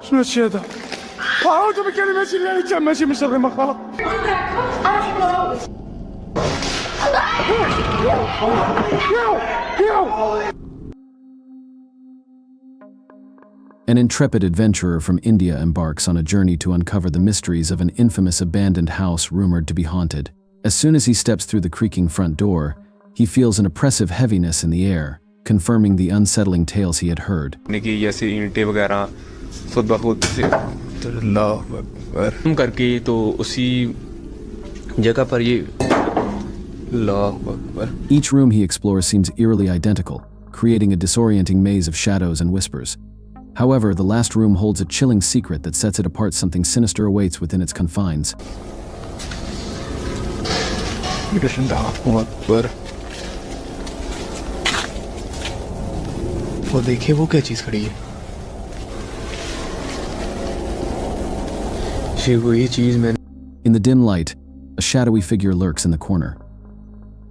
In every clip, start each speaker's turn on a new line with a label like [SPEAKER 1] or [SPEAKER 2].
[SPEAKER 1] شنو هادشي هذا؟ دابا كلمات الله حتى ماشي من شر ما خلق.
[SPEAKER 2] An intrepid adventurer from India embarks on a journey to uncover the mysteries of an infamous abandoned house rumored to be haunted. As soon as he steps through the creaking front door, he feels an oppressive heaviness in the air, confirming the unsettling tales he had heard. Each room he explores seems eerily identical, creating a disorienting maze of shadows and whispers. However, the last room holds a chilling secret that sets it apart. Something sinister awaits within its confines. In the dim light, a shadowy figure lurks in the corner.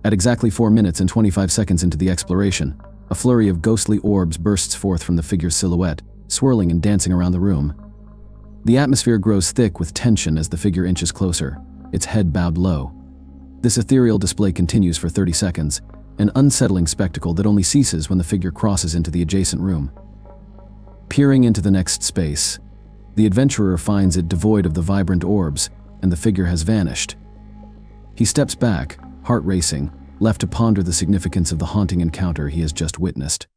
[SPEAKER 2] At exactly 4 minutes and 25 seconds into the exploration, a flurry of ghostly orbs bursts forth from the figure's silhouette, swirling and dancing around the room. The atmosphere grows thick with tension as the figure inches closer, its head bowed low. This ethereal display continues for 30 seconds, an unsettling spectacle that only ceases when the figure crosses into the adjacent room. Peering into the next space, the adventurer finds it devoid of the vibrant orbs, and the figure has vanished. He steps back, heart racing, left to ponder the significance of the haunting encounter he has just witnessed.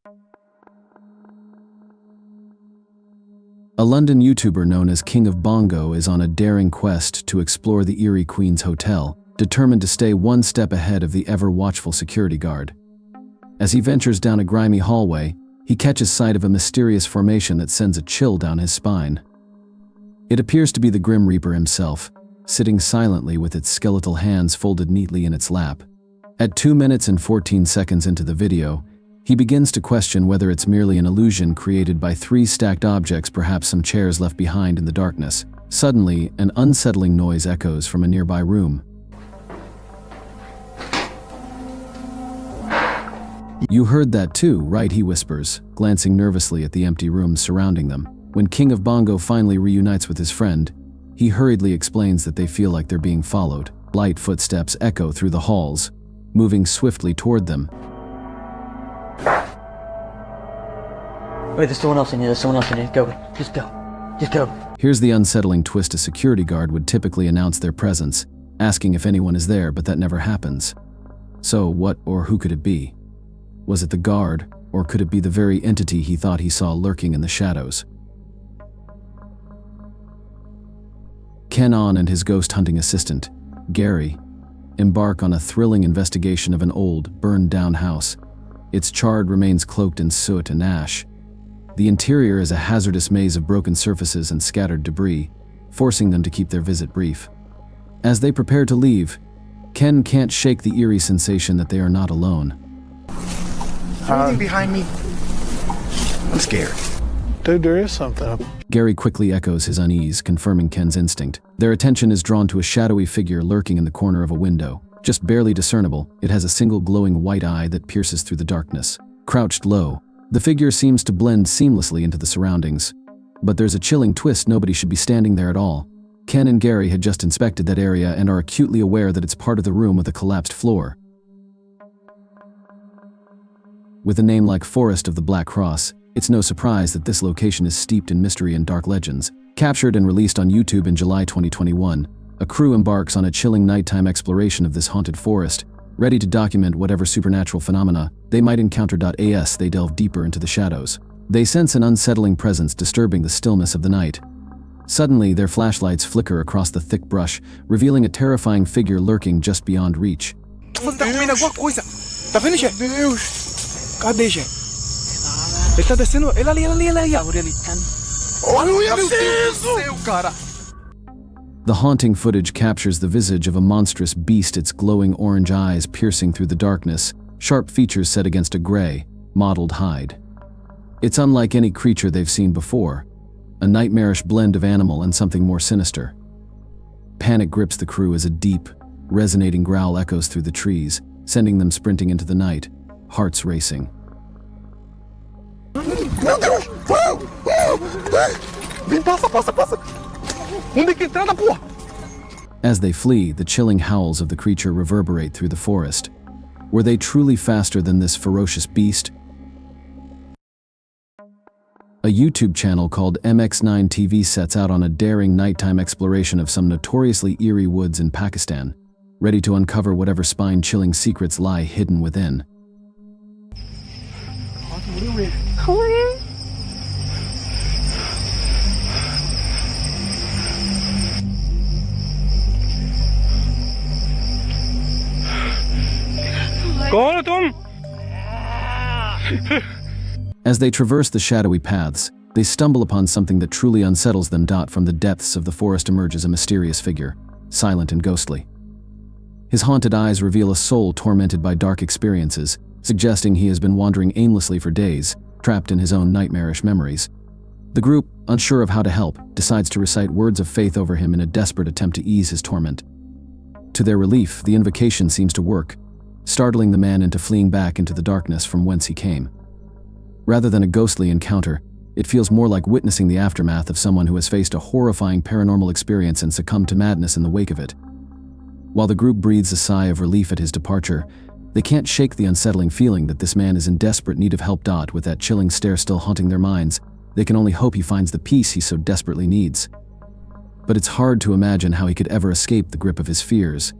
[SPEAKER 2] A London YouTuber known as King of Bongo is on a daring quest to explore the eerie Queen's Hotel, determined to stay one step ahead of the ever-watchful security guard. As he ventures down a grimy hallway, he catches sight of a mysterious formation that sends a chill down his spine. It appears to be the Grim Reaper himself, sitting silently with its skeletal hands folded neatly in its lap. At 2 minutes and 14 seconds into the video, he begins to question whether it's merely an illusion created by 3 stacked objects, perhaps some chairs left behind in the darkness. Suddenly, an unsettling noise echoes from a nearby room. "You heard that too, right?" he whispers, glancing nervously at the empty rooms surrounding them. When King of Bongo finally reunites with his friend, he hurriedly explains that they feel like they're being followed. Light footsteps echo through the halls, moving swiftly toward them.
[SPEAKER 3] Wait, there's someone else in here, Go. Just go.
[SPEAKER 2] Here's the unsettling twist: a security guard would typically announce their presence, asking if anyone is there, but that never happens. So what or who could it be? Was it the guard, or could it be the very entity he thought he saw lurking in the shadows? Ken and his ghost-hunting assistant, Gary, embark on a thrilling investigation of an old, burned-down house. Its charred remains cloaked in soot and ash. The interior is a hazardous maze of broken surfaces and scattered debris, forcing them to keep their visit brief. As they prepare to leave, Ken can't shake the eerie sensation that they are not alone.
[SPEAKER 4] Anything behind me? I'm scared.
[SPEAKER 1] Dude, there is something.
[SPEAKER 2] Gary quickly echoes his unease, confirming Ken's instinct. Their attention is drawn to a shadowy figure lurking in the corner of a window. Just barely discernible, it has a single glowing white eye that pierces through the darkness. Crouched low, the figure seems to blend seamlessly into the surroundings. But there's a chilling twist: nobody should be standing there at all. Ken and Gary had just inspected that area and are acutely aware that it's part of the room with a collapsed floor. With a name like Forest of the Black Cross, it's no surprise that this location is steeped in mystery and dark legends. Captured and released on YouTube in July 2021, a crew embarks on a chilling nighttime exploration of this haunted forest, ready to document whatever supernatural phenomena they might encounter. As they delve deeper into the shadows, they sense an unsettling presence disturbing the stillness of the night. Suddenly, their flashlights flicker across the thick brush, revealing a terrifying figure lurking just beyond reach.
[SPEAKER 1] Está descendo. Ele ali.
[SPEAKER 2] The haunting footage captures the visage of a monstrous beast, its glowing orange eyes piercing through the darkness, sharp features set against a gray, mottled hide. It's unlike any creature they've seen before, a nightmarish blend of animal and something more sinister. Panic grips the crew as a deep, resonating growl echoes through the trees, sending them sprinting into the night, hearts racing.
[SPEAKER 1] Passa. Onde é que entrada, porra?
[SPEAKER 2] As they flee, the chilling howls of the creature reverberate through the forest. Were they truly faster than this ferocious beast? A YouTube channel called MX9 TV sets out on a daring nighttime exploration of some notoriously eerie woods in Pakistan, ready to uncover whatever spine-chilling secrets lie hidden within. As they traverse the shadowy paths, they stumble upon something that truly unsettles them. From the depths of the forest emerges a mysterious figure, silent and ghostly. His haunted eyes reveal a soul tormented by dark experiences, suggesting he has been wandering aimlessly for days, trapped in his own nightmarish memories. The group, unsure of how to help, decides to recite words of faith over him in a desperate attempt to ease his torment. To their relief, the invocation seems to work, startling the man into fleeing back into the darkness from whence he came. Rather than a ghostly encounter, it feels more like witnessing the aftermath of someone who has faced a horrifying paranormal experience and succumbed to madness in the wake of it. While the group breathes a sigh of relief at his departure, they can't shake the unsettling feeling that this man is in desperate need of help. With that chilling stare still haunting their minds, they can only hope he finds the peace he so desperately needs. But it's hard to imagine how he could ever escape the grip of his fears.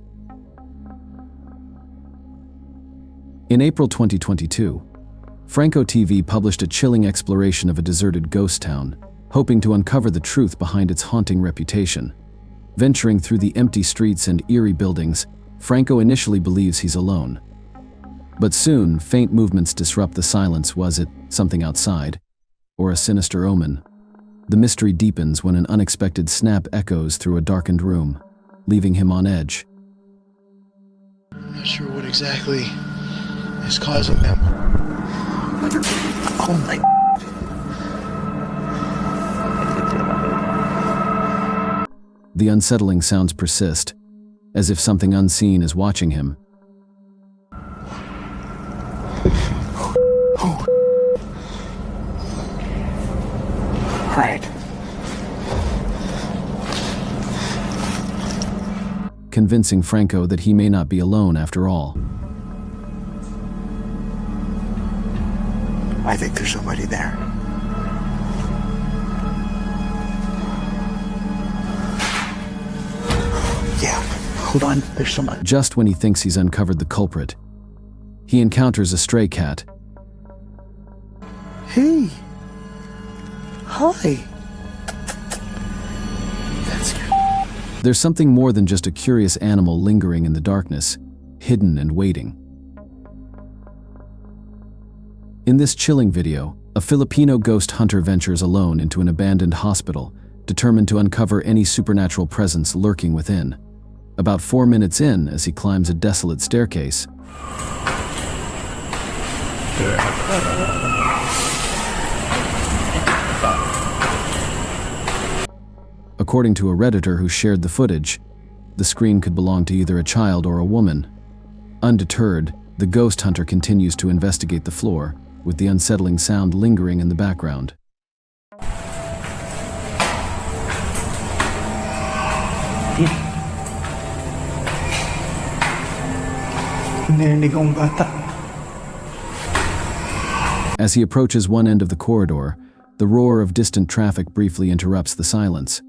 [SPEAKER 2] In April 2022, Franco TV published a chilling exploration of a deserted ghost town, hoping to uncover the truth behind its haunting reputation. Venturing through the empty streets and eerie buildings, Franco initially believes he's alone. But soon, faint movements disrupt the silence. Was it something outside, or a sinister omen? The mystery deepens when an unexpected snap echoes through a darkened room, leaving him on edge.
[SPEAKER 4] I'm not sure what exactly is causing them. Oh my.
[SPEAKER 2] The unsettling sounds persist, as if something unseen is watching him.
[SPEAKER 4] Right.
[SPEAKER 2] Convincing Franco that he may not be alone after all.
[SPEAKER 4] I think there's somebody there. Yeah, hold on, there's somebody.
[SPEAKER 2] Just when he thinks he's uncovered the culprit, he encounters a stray cat.
[SPEAKER 4] Hey. Hi. That's good.
[SPEAKER 2] There's something more than just a curious animal lingering in the darkness, hidden and waiting. In this chilling video, a Filipino ghost hunter ventures alone into an abandoned hospital, determined to uncover any supernatural presence lurking within. About 4 minutes in, as he climbs a desolate staircase, according to a Redditor who shared the footage, the scream could belong to either a child or a woman. Undeterred, the ghost hunter continues to investigate the floor, with the unsettling sound lingering in the background. As he approaches one end of the corridor, the roar of distant traffic briefly interrupts the silence.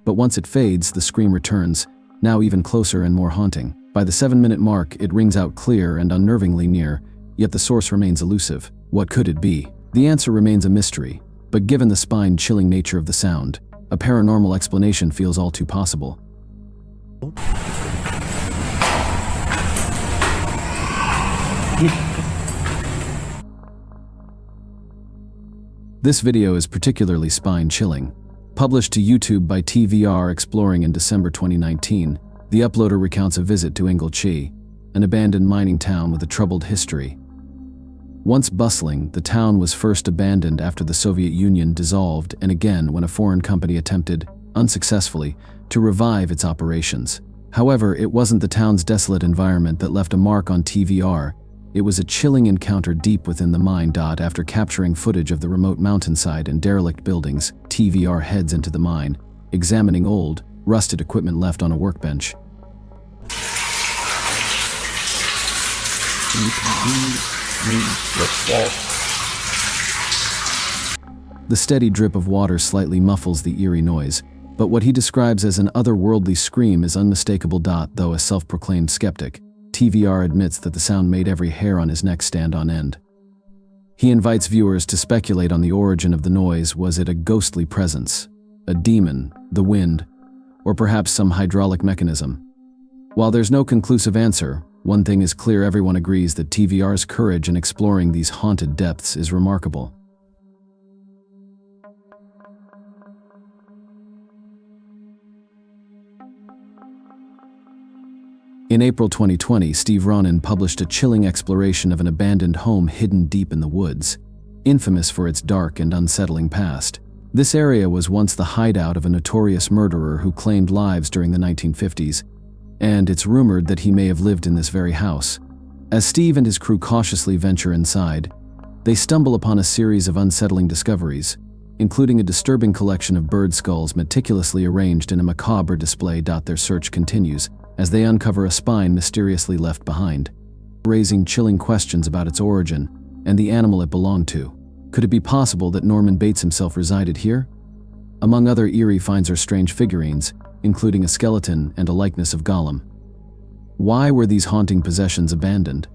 [SPEAKER 2] But once it fades, the scream returns, now even closer and more haunting. By the 7-minute mark, it rings out clear and unnervingly near, yet the source remains elusive. What could it be? The answer remains a mystery, but given the spine-chilling nature of the sound, a paranormal explanation feels all too possible. This video is particularly spine-chilling. Published to YouTube by TVR Exploring in December 2019, the uploader recounts a visit to Inglechi, an abandoned mining town with a troubled history. Once bustling, the town was first abandoned after the Soviet Union dissolved and again when a foreign company attempted, unsuccessfully, to revive its operations. However, it wasn't the town's desolate environment that left a mark on TVR. It was a chilling encounter deep within the mine. After capturing footage of the remote mountainside and derelict buildings, TVR heads into the mine, examining old, rusted equipment left on a workbench. The steady drip of water slightly muffles the eerie noise, but what he describes as an otherworldly scream is unmistakable. Though a self-proclaimed skeptic, TVR admits that the sound made every hair on his neck stand on end. He invites viewers to speculate on the origin of the noise. Was it a ghostly presence, a demon, the wind, or perhaps some hydraulic mechanism? While there's no conclusive answer, one thing is clear: everyone agrees that TVR's courage in exploring these haunted depths is remarkable. In April 2020, Steve Ronan published a chilling exploration of an abandoned home hidden deep in the woods, infamous for its dark and unsettling past. This area was once the hideout of a notorious murderer who claimed lives during the 1950s, and it's rumored that he may have lived in this very house. As Steve and his crew cautiously venture inside, they stumble upon a series of unsettling discoveries, including a disturbing collection of bird skulls meticulously arranged in a macabre display. Their search continues as they uncover a spine mysteriously left behind, raising chilling questions about its origin and the animal it belonged to. Could it be possible that Norman Bates himself resided here? Among other eerie finds are strange figurines, including a skeleton and a likeness of Gollum. Why were these haunting possessions abandoned?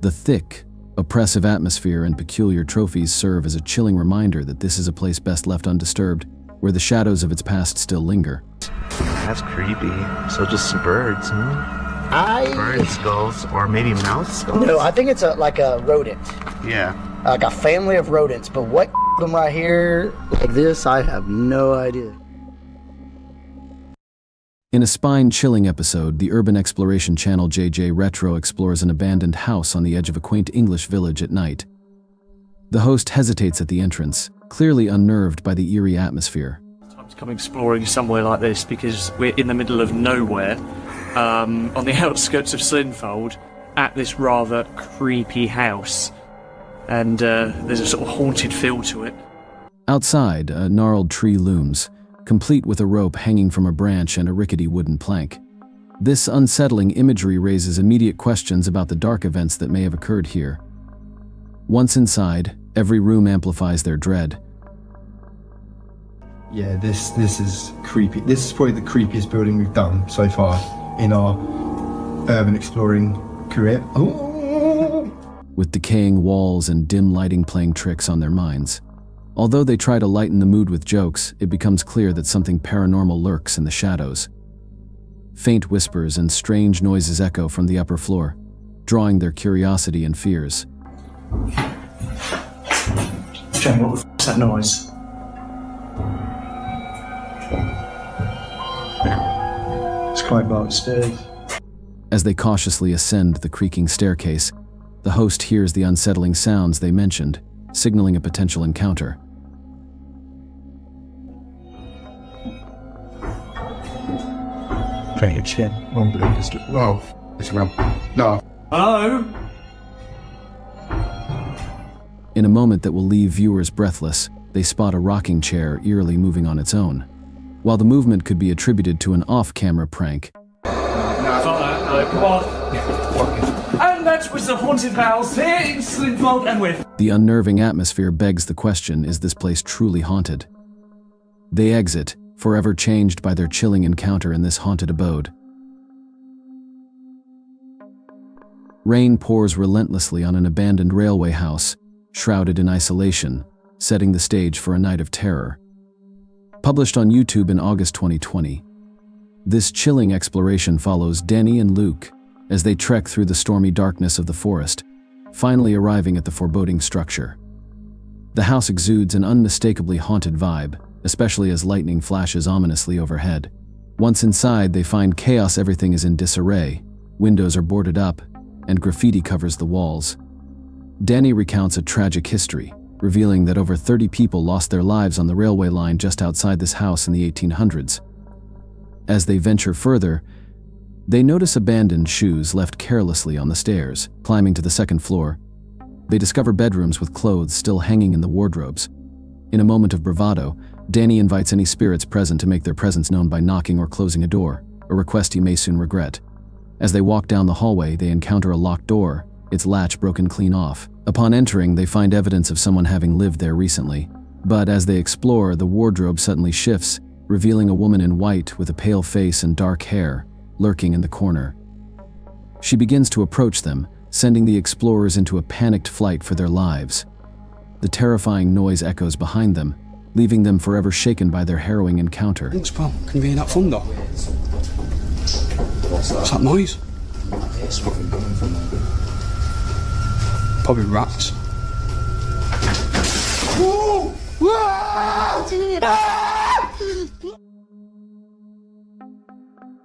[SPEAKER 2] The thick, oppressive atmosphere and peculiar trophies serve as a chilling reminder that this is a place best left undisturbed, where the shadows of its past still linger.
[SPEAKER 5] That's creepy. So just some birds, huh? Bird skulls, or maybe mouse skulls?
[SPEAKER 6] No, I think it's like a rodent.
[SPEAKER 5] Yeah.
[SPEAKER 6] Like a family of rodents. But what them right here, like this, I have no idea.
[SPEAKER 2] In a spine-chilling episode, the urban exploration channel JJ Retro explores an abandoned house on the edge of a quaint English village at night. The host hesitates at the entrance, clearly unnerved by the eerie atmosphere.
[SPEAKER 7] To come exploring somewhere like this because we're in the middle of nowhere, on the outskirts of Slinfold, at this rather creepy house, and there's a sort of haunted feel to it.
[SPEAKER 2] Outside, a gnarled tree looms, complete with a rope hanging from a branch and a rickety wooden plank. This unsettling imagery raises immediate questions about the dark events that may have occurred here. Once inside, every room amplifies their dread.
[SPEAKER 8] Yeah, this is creepy. This is probably the creepiest building we've done so far in our urban exploring career. Ooh.
[SPEAKER 2] With decaying walls and dim lighting playing tricks on their minds. Although they try to lighten the mood with jokes, it becomes clear that something paranormal lurks in the shadows. Faint whispers and strange noises echo from the upper floor, drawing their curiosity and fears.
[SPEAKER 7] Jane, what the f***'s that noise?
[SPEAKER 8] Let's climb upstairs.
[SPEAKER 2] As they cautiously ascend the creaking staircase, the host hears the unsettling sounds they mentioned, signaling a potential encounter.
[SPEAKER 8] Playing a chin. Whoa. It's around. No.
[SPEAKER 7] Hello?
[SPEAKER 2] In a moment that will leave viewers breathless, they spot a rocking chair eerily moving on its own. While the movement could be attributed to an off-camera prank,
[SPEAKER 7] And that was the haunted house here in Slinfold, and with
[SPEAKER 2] the unnerving atmosphere begs the question, is this place truly haunted? They exit, forever changed by their chilling encounter in this haunted abode. Rain pours relentlessly on an abandoned railway house, shrouded in isolation, setting the stage for a night of terror. Published on YouTube in August 2020, this chilling exploration follows Danny and Luke as they trek through the stormy darkness of the forest, finally arriving at the foreboding structure. The house exudes an unmistakably haunted vibe, especially as lightning flashes ominously overhead. Once inside, they find chaos. Everything is in disarray, windows are boarded up, and graffiti covers the walls. Danny recounts a tragic history, revealing that over 30 people lost their lives on the railway line just outside this house in the 1800s. As they venture further, they notice abandoned shoes left carelessly on the stairs. Climbing to the second floor, they discover bedrooms with clothes still hanging in the wardrobes. In a moment of bravado, Danny invites any spirits present to make their presence known by knocking or closing a door, a request he may soon regret. As they walk down the hallway, they encounter a locked door, its latch broken clean off. Upon entering, they find evidence of someone having lived there recently. But as they explore, the wardrobe suddenly shifts, revealing a woman in white with a pale face and dark hair, lurking in the corner. She begins to approach them, sending the explorers into a panicked flight for their lives. The terrifying noise echoes behind them, leaving them forever shaken by their harrowing encounter.
[SPEAKER 9] Thanks, pal. Can you hear that thunder? What's that noise? Probably rats.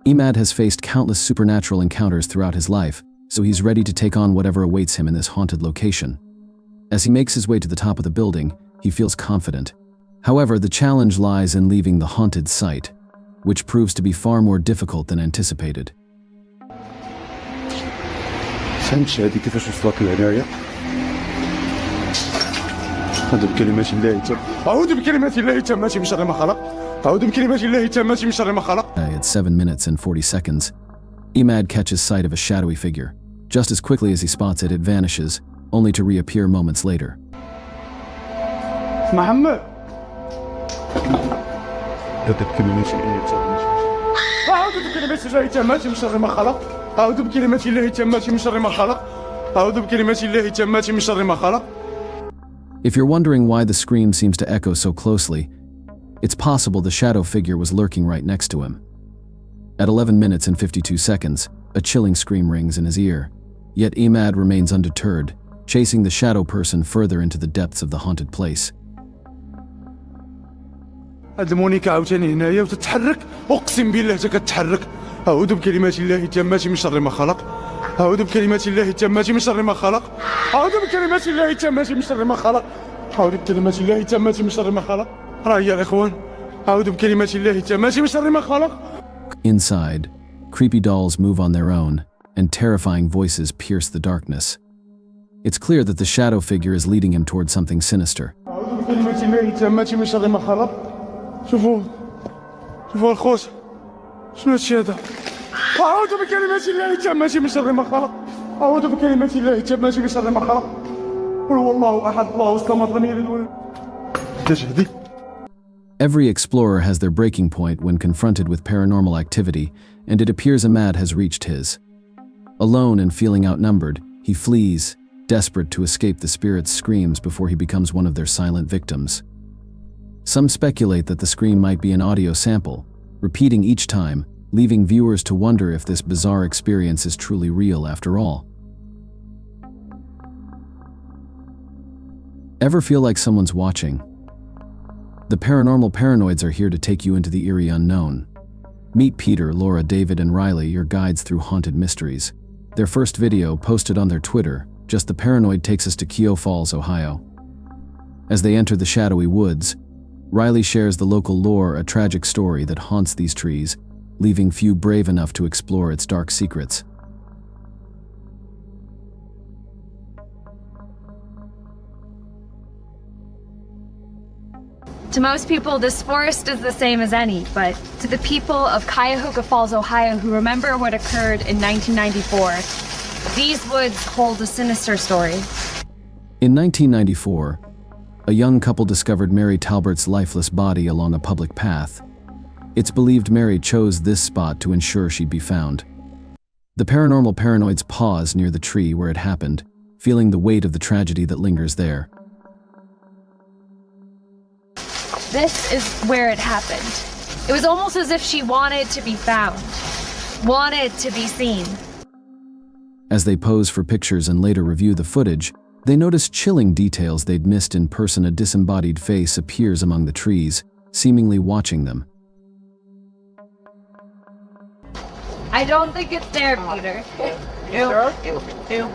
[SPEAKER 2] Emad has faced countless supernatural encounters throughout his life, so he's ready to take on whatever awaits him in this haunted location. As he makes his way to the top of the building, he feels confident. However, the challenge lies in leaving the haunted site, which proves to be far more difficult than anticipated.
[SPEAKER 1] فهمتش هذه كيفاش وصلت لهنايا. أعوذ بكلمات الله التامة. أعوذ بكلمات الله التامة من شر ما خلق. أعوذ بكلمات الله التامة من شر ما خلق.
[SPEAKER 2] At 7 minutes and 40 seconds, Emad catches sight of a shadowy figure. Just as quickly as he spots it, it vanishes, only to reappear moments later.
[SPEAKER 1] محمد. أعوذ بكلمات الله التامة. أعوذ بكلمات الله التامة من شر ما خلق. أعوذ بكلمات الله التامة من شر ما خلق. أعوذ بكلمات الله التامة من شر ما خلق.
[SPEAKER 2] If you're wondering why the scream seems to echo so closely, it's possible the shadow figure was lurking right next to him. At 11 minutes and 52 seconds, a chilling scream rings in his ear. Yet Emad remains undeterred, chasing the shadow person further into the depths of the haunted place.
[SPEAKER 1] هاد المونيكا عاوتاني هنايا وتتحرك، أقسم بالله حتى كتحرك. أعوذ بكلمات الله التامة من شر ما خلق. أعوذ بكلمات الله التامة من شر ما خلق. أعوذ بكلمات الله التامة من شر ما خلق. أعوذ بكلمات الله التامة من شر ما خلق. راه يا الإخوان، أعوذ بكلمات الله التامة من شر ما خلق.
[SPEAKER 2] Inside, creepy dolls move on their own, and terrifying voices pierce the darkness. It's clear that the shadow figure is leading him towards something sinister.
[SPEAKER 1] أعوذ بكلمات الله التامة من شر ما خلق. شوفوا الخوت، شنو هادشي هذا؟ أعوذ بكلمات الله التامة من شر ما خلق. أعوذ بكلمات الله التامة من شر ما خلق. قل هو الله أحد الله الصمد لم يلد ولم يولد.
[SPEAKER 2] Every explorer has their breaking point when confronted with paranormal activity, and it appears Emad has reached his. Alone and feeling outnumbered, he flees, desperate to escape the spirit's screams before he becomes one of their silent victims. Some speculate that the scream might be an audio sample, repeating each time, leaving viewers to wonder if this bizarre experience is truly real after all. Ever feel like someone's watching? The paranormal paranoids are here to take you into the eerie unknown. Meet Peter, Laura, David, and Riley, your guides through haunted mysteries. Their first video, posted on their Twitter, Just the Paranoid, takes us to Keogh Falls, Ohio. As they enter the shadowy woods, Riley shares the local lore, a tragic story that haunts these trees, leaving few brave enough to explore its dark secrets.
[SPEAKER 10] To most people, this forest is the same as any, but to the people of Cuyahoga Falls, Ohio, who remember what occurred in 1994, these woods hold a sinister story.
[SPEAKER 2] In 1994, a young couple discovered Mary Talbert's lifeless body along a public path. It's believed Mary chose this spot to ensure she'd be found. The paranormal paranoids pause near the tree where it happened, feeling the weight of the tragedy that lingers there.
[SPEAKER 10] This is where it happened. It was almost as if she wanted to be found, wanted to be seen.
[SPEAKER 2] As they pose for pictures and later review the footage, they notice chilling details they'd missed in person. A disembodied face appears among the trees, seemingly watching them.
[SPEAKER 10] I don't think it's there, Peter.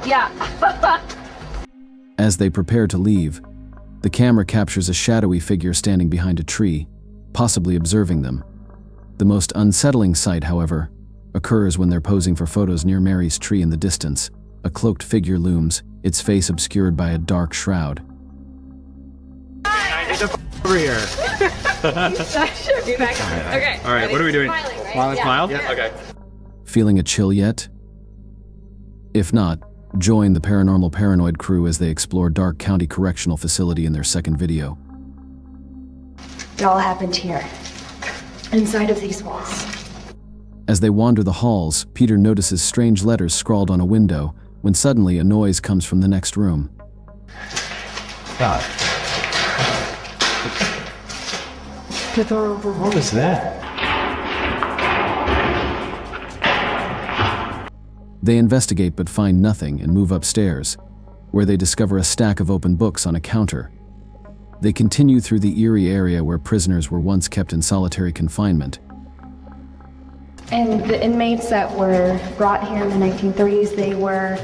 [SPEAKER 10] Yeah.
[SPEAKER 2] As they prepare to leave, The camera captures a shadowy figure standing behind a tree, possibly observing them. The most unsettling sight, however, occurs when they're posing for photos near Mary's tree in the distance. A cloaked figure looms, its face obscured by a dark shroud.
[SPEAKER 5] Over here.
[SPEAKER 10] Should be back. Okay.
[SPEAKER 5] All right, what are we doing?
[SPEAKER 10] Smiling, right?
[SPEAKER 5] Smile?
[SPEAKER 10] Yeah.
[SPEAKER 5] Okay.
[SPEAKER 2] Feeling a chill yet? If not, join the Paranormal Paranoid crew as they explore Dark County Correctional Facility in their second video.
[SPEAKER 10] It all happened here, inside of these walls.
[SPEAKER 2] As they wander the halls, Peter notices strange letters scrawled on a window, when suddenly a noise comes from the next room.
[SPEAKER 5] What was that?
[SPEAKER 2] They investigate but find nothing and move upstairs, where they discover a stack of open books on a counter. They continue through the eerie area where prisoners were once kept in solitary confinement.
[SPEAKER 10] And the inmates that were brought here in the 1930s, they were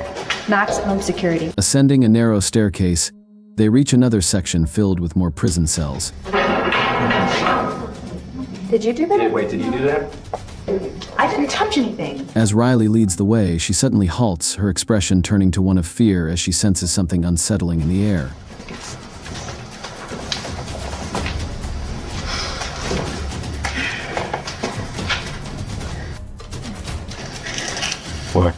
[SPEAKER 10] maximum security.
[SPEAKER 2] Ascending a narrow staircase, they reach another section filled with more prison cells.
[SPEAKER 10] Did you do that?
[SPEAKER 5] Wait, did you do that?
[SPEAKER 10] I didn't touch anything.
[SPEAKER 2] As Riley leads the way, she suddenly halts, her expression turning to one of fear as she senses something unsettling in the air.
[SPEAKER 5] What?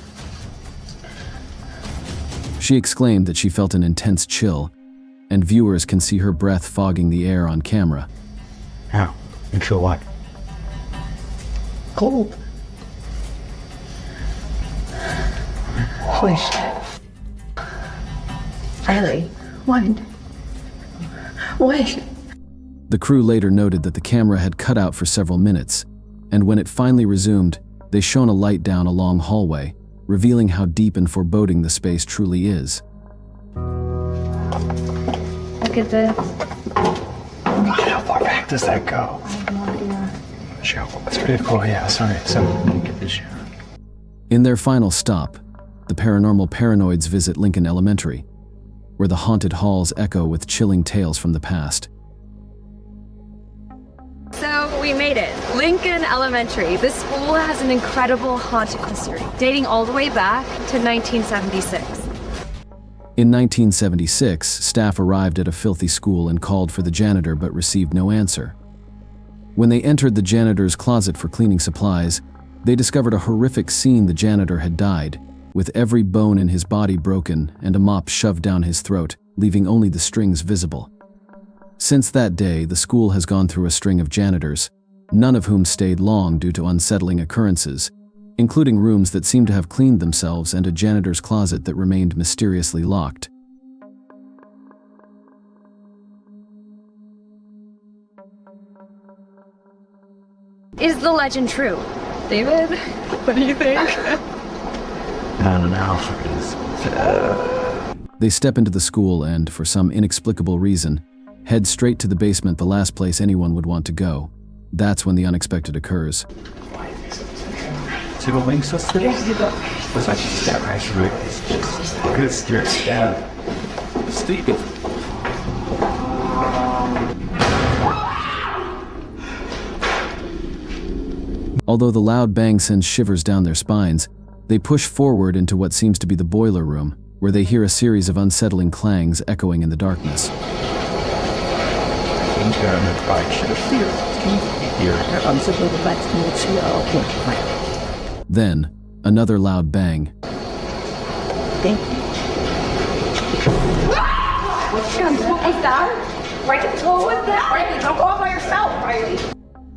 [SPEAKER 2] She exclaimed that she felt an intense chill, and viewers can see her breath fogging the air on camera.
[SPEAKER 5] How? You feel what?
[SPEAKER 6] Cold.
[SPEAKER 10] Holy shit. Riley, what? What?
[SPEAKER 2] The crew later noted that the camera had cut out for several minutes, and when it finally resumed, they shone a light down a long hallway, revealing how deep and foreboding the space truly is.
[SPEAKER 10] Look at this.
[SPEAKER 5] How far back does that go?
[SPEAKER 10] I have no idea.
[SPEAKER 5] Sure. That's pretty cool, yeah, sorry. So, get this shit.
[SPEAKER 2] In their final stop, the paranormal paranoids visit Lincoln Elementary, where the haunted halls echo with chilling tales from the past.
[SPEAKER 10] So we made it. Lincoln Elementary. This school has an incredible haunted history, dating all the way back to 1976.
[SPEAKER 2] In 1976, staff arrived at a filthy school and called for the janitor but received no answer. When they entered the janitor's closet for cleaning supplies, they discovered a horrific scene. The janitor had died, with every bone in his body broken and a mop shoved down his throat, leaving only the strings visible. Since that day, the school has gone through a string of janitors, none of whom stayed long due to unsettling occurrences, including rooms that seemed to have cleaned themselves and a janitor's closet that remained mysteriously locked.
[SPEAKER 10] Is the legend true? David, what do you think?
[SPEAKER 5] I don't know.
[SPEAKER 2] They step into the school and, for some inexplicable reason, head straight to the basement, the last place anyone would want to go. That's when the unexpected occurs.
[SPEAKER 5] To the wing system? Was I just that right through it? Good, you're stabbed. Stupid.
[SPEAKER 2] Although the loud bang sends shivers down their spines, they push forward into what seems to be the boiler room, where they hear a series of unsettling clangs echoing in the darkness. Then, another loud bang.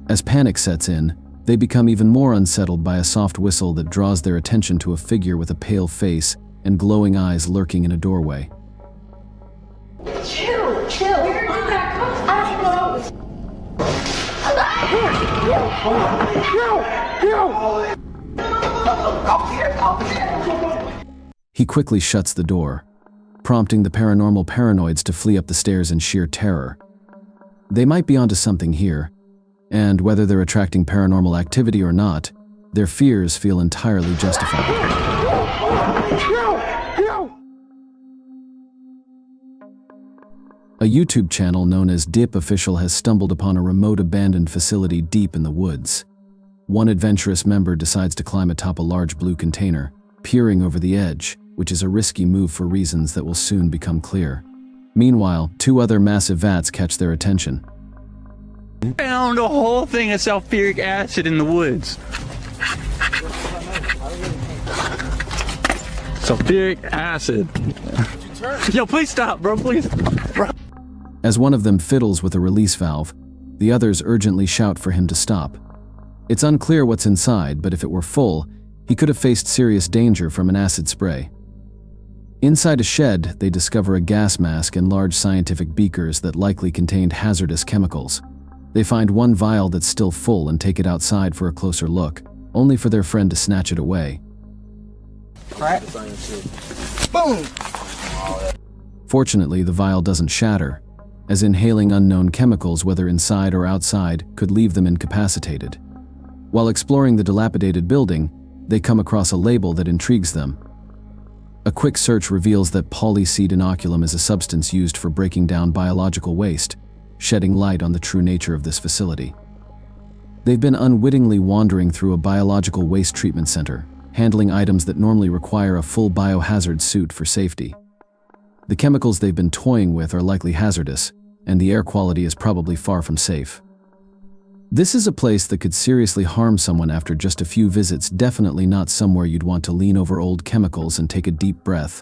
[SPEAKER 2] As panic sets in, they become even more unsettled by a soft whistle that draws their attention to a figure with a pale face and glowing eyes lurking in a doorway.
[SPEAKER 10] Chill. Where did that come? I don't know.
[SPEAKER 2] He quickly shuts the door, prompting the paranormal paranoids to flee up the stairs in sheer terror. They might be onto something here, and whether they're attracting paranormal activity or not, their fears feel entirely justified. A A YouTube channel known as Dip Official has stumbled upon a remote abandoned facility deep in the woods. One adventurous member decides to climb atop a large blue container, peering over the edge, which is a risky move for reasons that will soon become clear. Meanwhile, 2 other massive vats catch their attention.
[SPEAKER 11] Found a whole thing of sulfuric acid in the woods. Sulfuric acid. Yo, please stop, bro, please.
[SPEAKER 2] As one of them fiddles with a release valve, the others urgently shout for him to stop. It's unclear what's inside, but if it were full, he could have faced serious danger from an acid spray. Inside a shed, they discover a gas mask and large scientific beakers that likely contained hazardous chemicals. They find one vial that's still full and take it outside for a closer look, only for their friend to snatch it away.
[SPEAKER 6] Boom!
[SPEAKER 2] Fortunately, the vial doesn't shatter, as inhaling unknown chemicals, whether inside or outside, could leave them incapacitated. While exploring the dilapidated building, they come across a label that intrigues them. A quick search reveals that polyseed inoculum is a substance used for breaking down biological waste, shedding light on the true nature of this facility. They've been unwittingly wandering through a biological waste treatment center, handling items that normally require a full biohazard suit for safety. The chemicals they've been toying with are likely hazardous, and the air quality is probably far from safe. This is a place that could seriously harm someone after just a few visits, definitely not somewhere you'd want to lean over old chemicals and take a deep breath.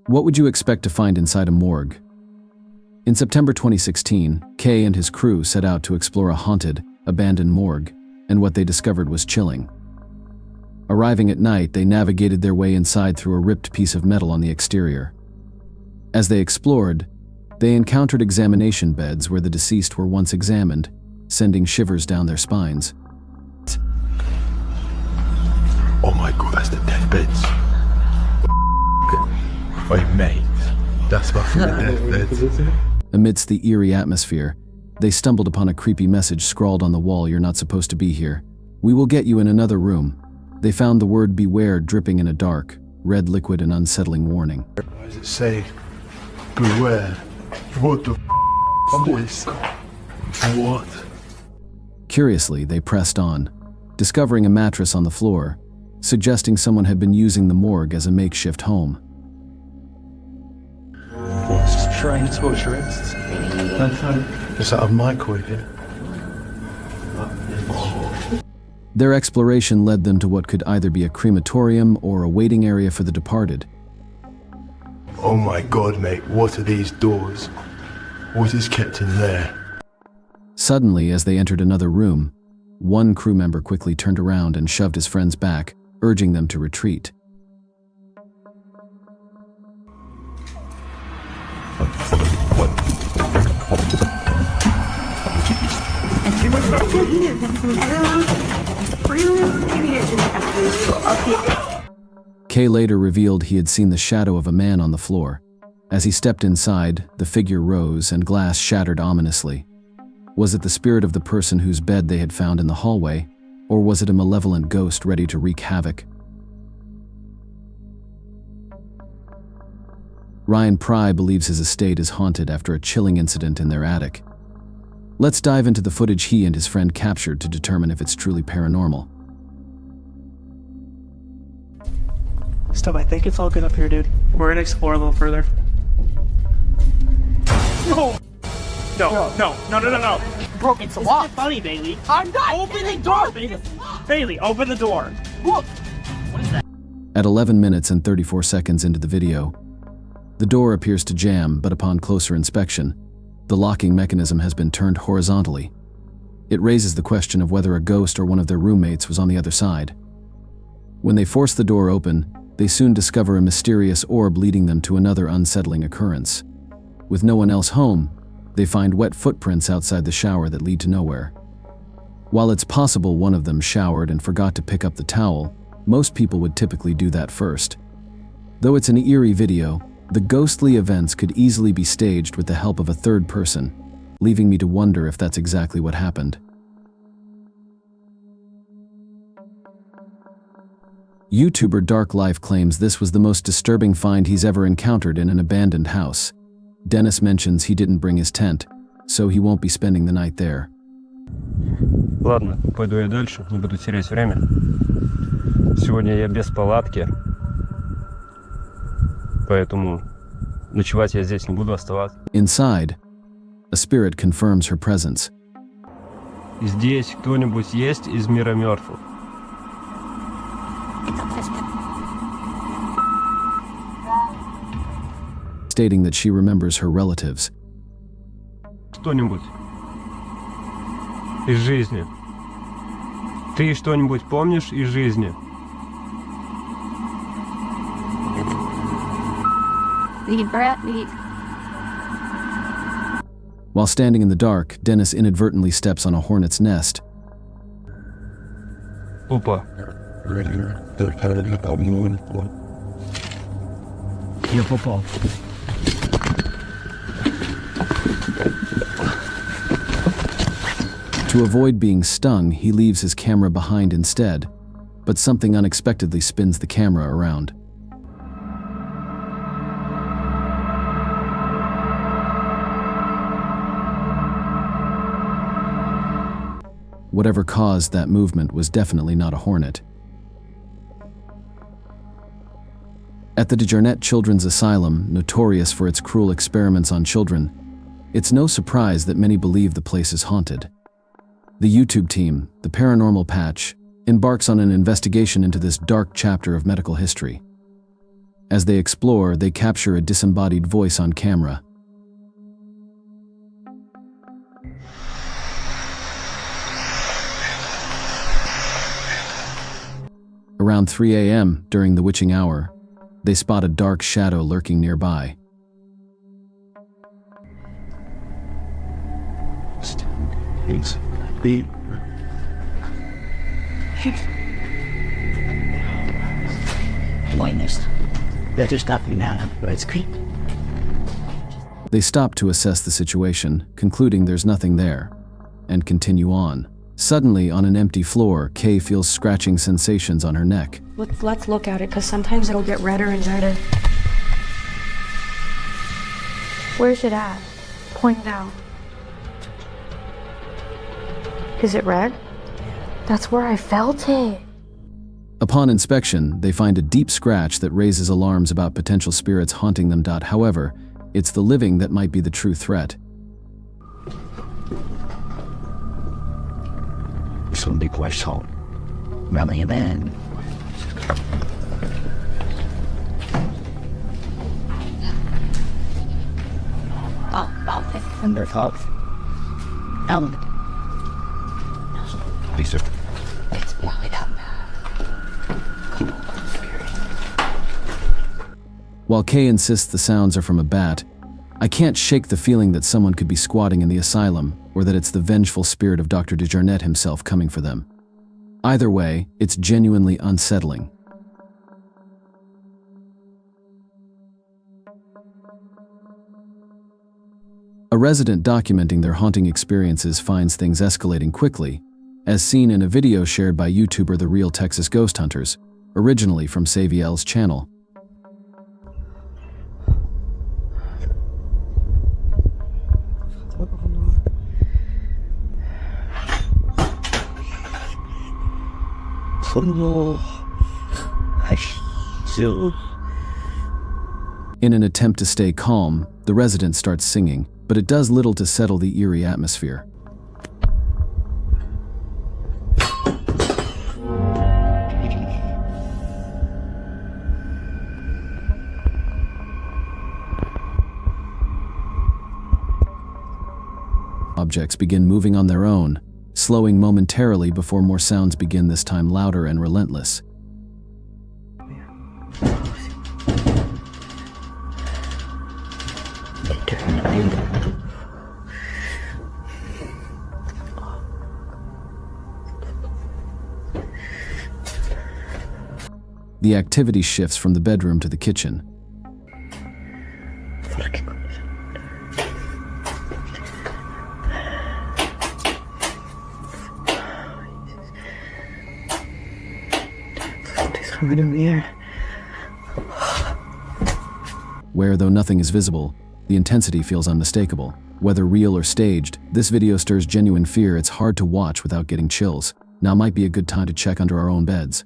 [SPEAKER 2] What would you expect to find inside a morgue? In September 2016, Kay and his crew set out to explore a haunted, abandoned morgue, and what they discovered was chilling. Arriving at night, they navigated their way inside through a ripped piece of metal on the exterior. As they explored, they encountered examination beds where the deceased were once examined, sending shivers down their spines.
[SPEAKER 1] Oh my god, that's the death beds. Wait, mate, that's my fucking death beds.
[SPEAKER 2] Amidst the eerie atmosphere, they stumbled upon a creepy message scrawled on the wall: "You're not supposed to be here. We will get you in another room." They found the word "beware" dripping in a dark, red liquid, an unsettling warning.
[SPEAKER 1] Why does it say, beware? What the is this? What?
[SPEAKER 2] Curiously, they pressed on, discovering a mattress on the floor, suggesting someone had been using the morgue as a makeshift home.
[SPEAKER 11] Just trying to torture wrists.
[SPEAKER 1] Is that a microwave here?
[SPEAKER 2] Their exploration led them to what could either be a crematorium or a waiting area for the departed.
[SPEAKER 1] Oh my god, mate, what are these doors? What is kept in there?
[SPEAKER 2] Suddenly, as they entered another room, one crew member quickly turned around and shoved his friends back, urging them to retreat. Kay later revealed he had seen the shadow of a man on the floor. As he stepped inside, the figure rose and glass shattered ominously. Was it the spirit of the person whose bed they had found in the hallway, or was it a malevolent ghost ready to wreak havoc? Ryan Pry believes his estate is haunted after a chilling incident in their attic. Let's dive into the footage he and his friend captured to determine if it's truly paranormal.
[SPEAKER 7] Stop, I think it's all good up here, dude. We're gonna explore a little further. No! No.
[SPEAKER 6] Bro, it's locked.
[SPEAKER 7] Funny, Bailey.
[SPEAKER 6] I'm not. Open the door.
[SPEAKER 7] Bailey, open the door.
[SPEAKER 6] Look.
[SPEAKER 2] At 11 minutes and 34 seconds into the video, the door appears to jam, but upon closer inspection, the locking mechanism has been turned horizontally. It raises the question of whether a ghost or one of their roommates was on the other side. When they force the door open, they soon discover a mysterious orb leading them to another unsettling occurrence. With no one else home, they find wet footprints outside the shower that lead to nowhere. While it's possible one of them showered and forgot to pick up the towel, most people would typically do that first. Though it's an eerie video, the ghostly events could easily be staged with the help of a third person, leaving me to wonder if that's exactly what happened. YouTuber Dark Life claims this was the most disturbing find he's ever encountered in an abandoned house. Dennis mentions he didn't bring his tent, so he won't be spending the night there.
[SPEAKER 12] Ладно, пойду я дальше, не буду терять время. Сегодня я без палатки, поэтому ночевать я здесь не буду оставаться.
[SPEAKER 2] Inside, a spirit confirms her presence.
[SPEAKER 12] Здесь кто-нибудь есть из мира мертвых?
[SPEAKER 2] Stating that she remembers her relatives.
[SPEAKER 12] Что-нибудь из жизни. Ты что-нибудь помнишь из жизни?
[SPEAKER 2] While standing in the dark, Dennis inadvertently steps on a hornet's nest.
[SPEAKER 12] Опа.
[SPEAKER 6] Я попал.
[SPEAKER 2] To avoid being stung, he leaves his camera behind instead, but something unexpectedly spins the camera around. Whatever caused that movement was definitely not a hornet. At the DeJarnette Children's Asylum, notorious for its cruel experiments on children, it's no surprise that many believe the place is haunted. The YouTube team, the Paranormal Patch, embarks on an investigation into this dark chapter of medical history. As they explore, they capture a disembodied voice on camera. Around 3 a.m., during the witching hour, they spot a dark shadow lurking nearby.
[SPEAKER 6] Blindness. Better stop you now, it's creepy.
[SPEAKER 2] They stop to assess the situation, concluding there's nothing there, and continue on. Suddenly, on an empty floor, Kay feels scratching sensations on her neck.
[SPEAKER 13] Let's look at it, because sometimes it'll get redder and redder. Where's it at? Point down. Is it red? That's where I felt it.
[SPEAKER 2] Upon inspection, they find a deep scratch that raises alarms about potential spirits haunting them. However, it's the living that might be the true threat.
[SPEAKER 6] Some big question. Running him in. And their thoughts. Alan.
[SPEAKER 5] Lisa.
[SPEAKER 6] It's blowing up.
[SPEAKER 2] While Kay insists the sounds are from a bat, I can't shake the feeling that someone could be squatting in the asylum, or that it's the vengeful spirit of Dr. DeJarnette himself coming for them. Either way, it's genuinely unsettling. A resident documenting their haunting experiences finds things escalating quickly, as seen in a video shared by YouTuber The Real Texas Ghost Hunters, originally from Saviel's channel. In an attempt to stay calm, the resident starts singing, but it does little to settle the eerie atmosphere. Objects begin moving on their own, slowing momentarily before more sounds begin, this time louder and relentless. The activity shifts from the bedroom to the kitchen.
[SPEAKER 6] Coming in the air.
[SPEAKER 2] Where, though nothing is visible, the intensity feels unmistakable. Whether real or staged, this video stirs genuine fear. It's hard to watch without getting chills. Now might be a good time to check under our own beds.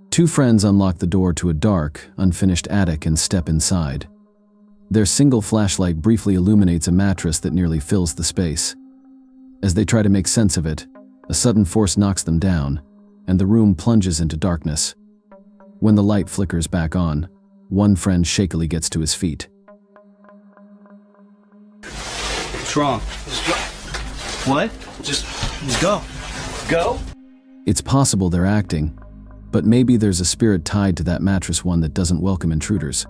[SPEAKER 2] Two friends unlock the door to a dark, unfinished attic and step inside. Their single flashlight briefly illuminates a mattress that nearly fills the space. As they try to make sense of it, a sudden force knocks them down, and the room plunges into darkness. When the light flickers back on, one friend shakily gets to his feet.
[SPEAKER 9] What's wrong? What? Just go. Go?
[SPEAKER 2] It's possible they're acting, but maybe there's a spirit tied to that mattress, one that doesn't welcome intruders.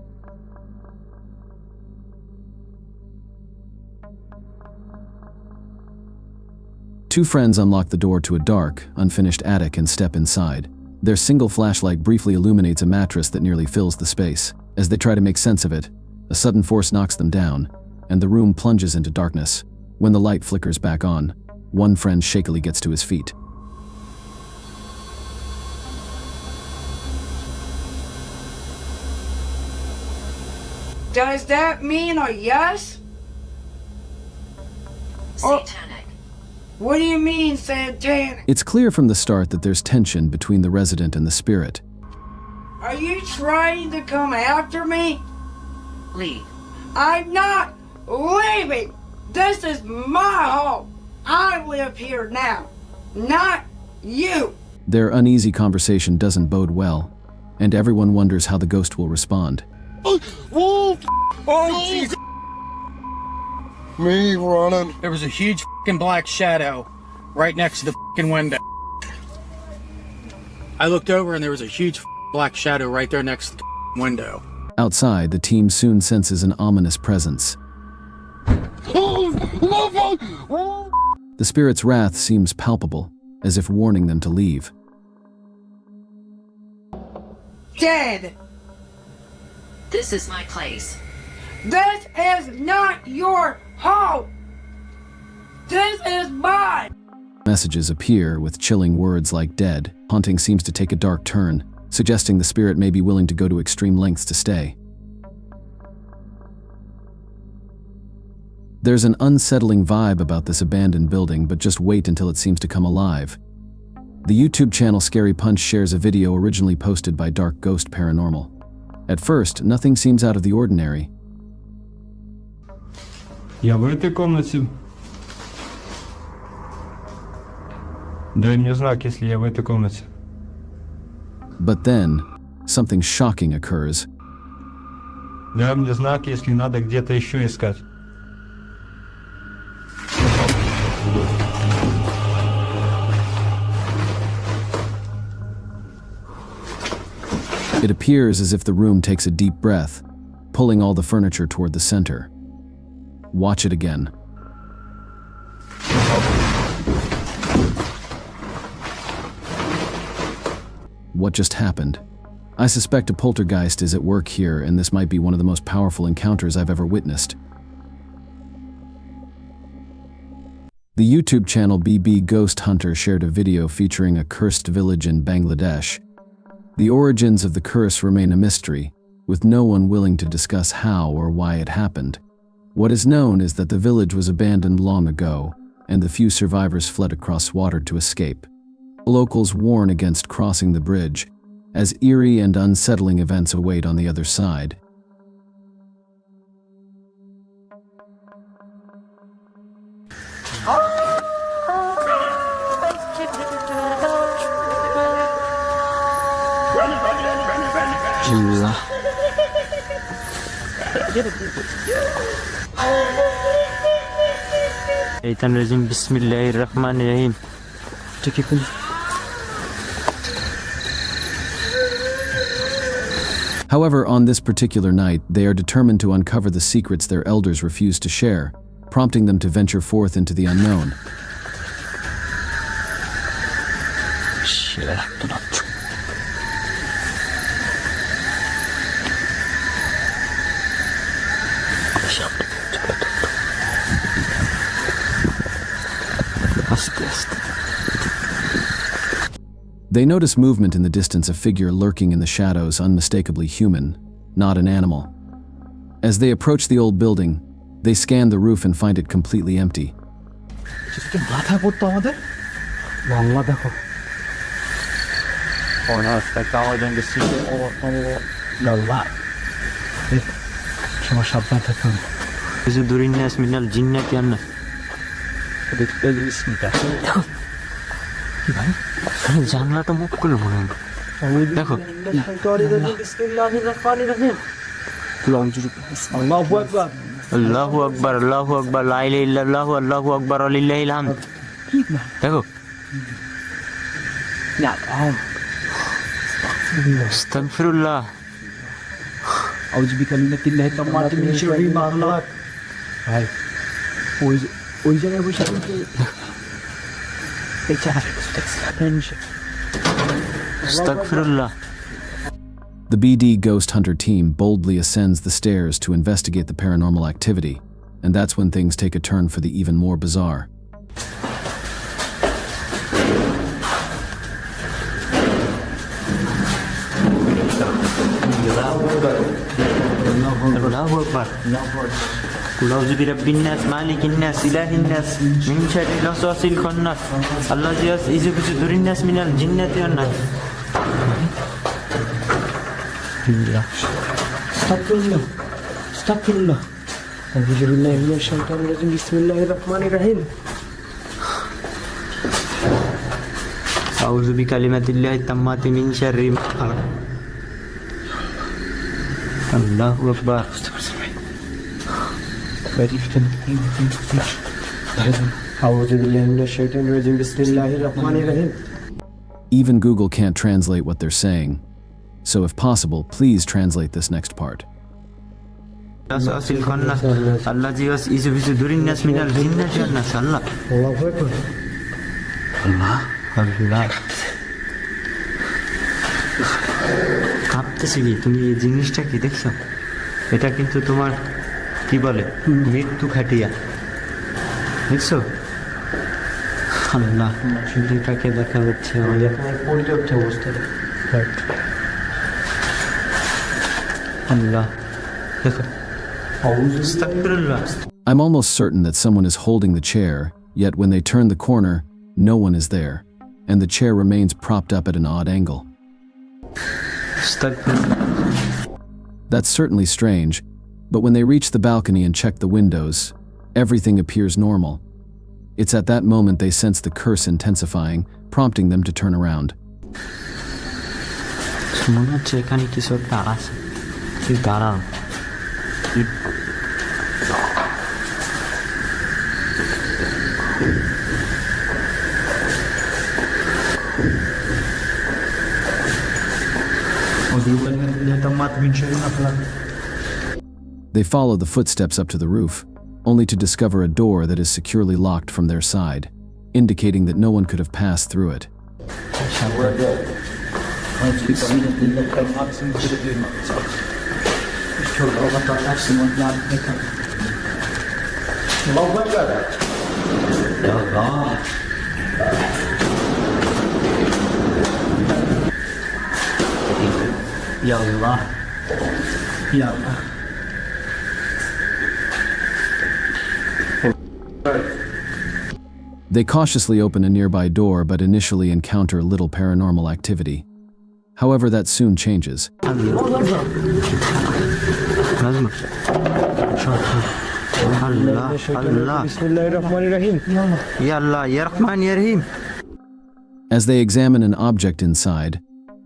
[SPEAKER 2] Two friends unlock the door to a dark, unfinished attic and step inside. Their single flashlight briefly illuminates a mattress that nearly fills the space. As they try to make sense of it, a sudden force knocks them down, and the room plunges into darkness. When the light flickers back on, one friend shakily gets to his feet.
[SPEAKER 14] Does that mean a yes?
[SPEAKER 15] Satanic.
[SPEAKER 14] What do you mean, satanic?
[SPEAKER 2] It's clear from the start that there's tension between the resident and the spirit.
[SPEAKER 14] Are you trying to come after me?
[SPEAKER 15] Leave.
[SPEAKER 14] I'm not leaving. This is my home. I live here now, not you.
[SPEAKER 2] Their uneasy conversation doesn't bode well, and everyone wonders how the ghost will respond.
[SPEAKER 1] Oh, Jesus. Me running.
[SPEAKER 16] There was a huge fucking black shadow right next to the fucking window. I looked over and there was a huge black shadow right there next to the window.
[SPEAKER 2] Outside, the team soon senses an ominous presence. The spirit's wrath seems palpable, as if warning them to leave.
[SPEAKER 14] Dead.
[SPEAKER 15] This is my place.
[SPEAKER 14] This is not your home. This is mine.
[SPEAKER 2] Messages appear with chilling words like dead. Haunting seems to take a dark turn, suggesting the spirit may be willing to go to extreme lengths to stay. There's an unsettling vibe about this abandoned building, but just wait until it seems to come alive. The YouTube channel Scary Punch shares a video originally posted by Dark Ghost Paranormal. At first, nothing seems out of the ordinary.
[SPEAKER 12] Я в этой комнате. Дай мне знак, если я в этой комнате.
[SPEAKER 2] But then, something shocking occurs.
[SPEAKER 12] Дай мне знак, если надо где-то еще искать.
[SPEAKER 2] It appears as if the room takes a deep breath, pulling all the furniture toward the center. Watch it again. What just happened? I suspect a poltergeist is at work here, and this might be one of the most powerful encounters I've ever witnessed. The YouTube channel BB Ghost Hunter shared a video featuring a cursed village in Bangladesh. The origins of the curse remain a mystery, with no one willing to discuss how or why it happened. What is known is that the village was abandoned long ago, and the few survivors fled across water to escape. Locals warn against crossing the bridge, as eerie and unsettling events await on the other side.
[SPEAKER 3] Bismillahirrahmanirrahim.
[SPEAKER 2] However, on this particular night, they are determined to uncover the secrets their elders refused to share, prompting them to venture forth into the unknown. They notice movement in the distance, a figure lurking in the shadows, unmistakably human, not an animal. As they approach the old building, they scan the roof and find it completely empty.
[SPEAKER 3] Oh no, it's like downloading the secret no lie. شما شبان تكون إذا دور الناس من الجنة يانا بدي اسمي ده أنا جانلا تو مو كل منهم देखो بسم الله الرحمن الرحيم الله أكبر الله أكبر الله أكبر لا إله إلا الله الله أكبر ولله الحمد देखो استغفر الله أعوذ بكلمات الله التامات من شر ما خلق هاي وإذا أبو شر استغفر الله.
[SPEAKER 2] The BD Ghost Hunter team boldly ascends the stairs to investigate the paranormal activity, and that's when things take a turn for the even more bizarre.
[SPEAKER 3] الله أكبر قل أعوذ برب الناس مالك الناس إله الناس من شر الوسواس الخناس الذي يوسوس في صدور الناس من الجنة والناس. استغفر الله استغفر الله أعوذ بالله من الشيطان الرجيم بسم الله الرحمن الرحيم أعوذ بكلمات الله التامات من شر ما خلق. الله أكبر أعوذ بالله من الشيطان الرجيم بسم الله الرحمن الرحيم.
[SPEAKER 2] Even Google can't translate what they're saying, so if possible, please translate this next part.
[SPEAKER 3] الوسواس الخناس الذي يوسوس في صدور الناس من الجنة والناس. الله أكبر الله أكبر. কাঁপতেছে কি তুমি এই জিনিসটা কি দেখছো? এটা কিন্তু তোমার কি বলে মৃত্যু খাটিয়া দেখছো? আল্লাহ শুধু এটাকে দেখা যাচ্ছে আল্লাহ দেখো.
[SPEAKER 2] I'm almost certain that someone is holding the chair, yet when they turn the corner, no one is there, and the chair remains propped up at an odd angle. That's certainly strange, but when they reach the balcony and check the windows, everything appears normal. It's at that moment they sense the curse intensifying, prompting them to turn around. They follow the footsteps up to the roof, only to discover a door that is securely locked from their side, indicating that no one could have passed through it.
[SPEAKER 3] Ya Allah. Ya Allah.
[SPEAKER 2] They cautiously open a nearby door but initially encounter little paranormal activity. However, that soon changes. As they examine an object inside,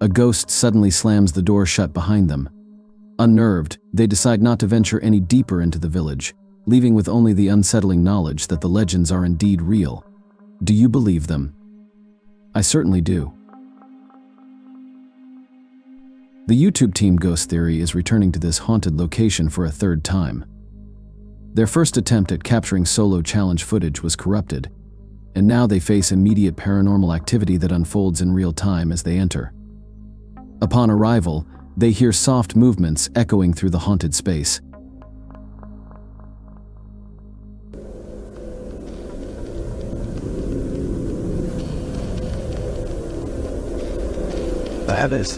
[SPEAKER 2] a ghost suddenly slams the door shut behind them. Unnerved, they decide not to venture any deeper into the village, leaving with only the unsettling knowledge that the legends are indeed real. Do you believe them? I certainly do. The YouTube team Ghost Theory is returning to this haunted location for a third time. Their first attempt at capturing solo challenge footage was corrupted, and now they face immediate paranormal activity that unfolds in real time as they enter. Upon arrival, they hear soft movements echoing through the haunted space.
[SPEAKER 5] the hell is?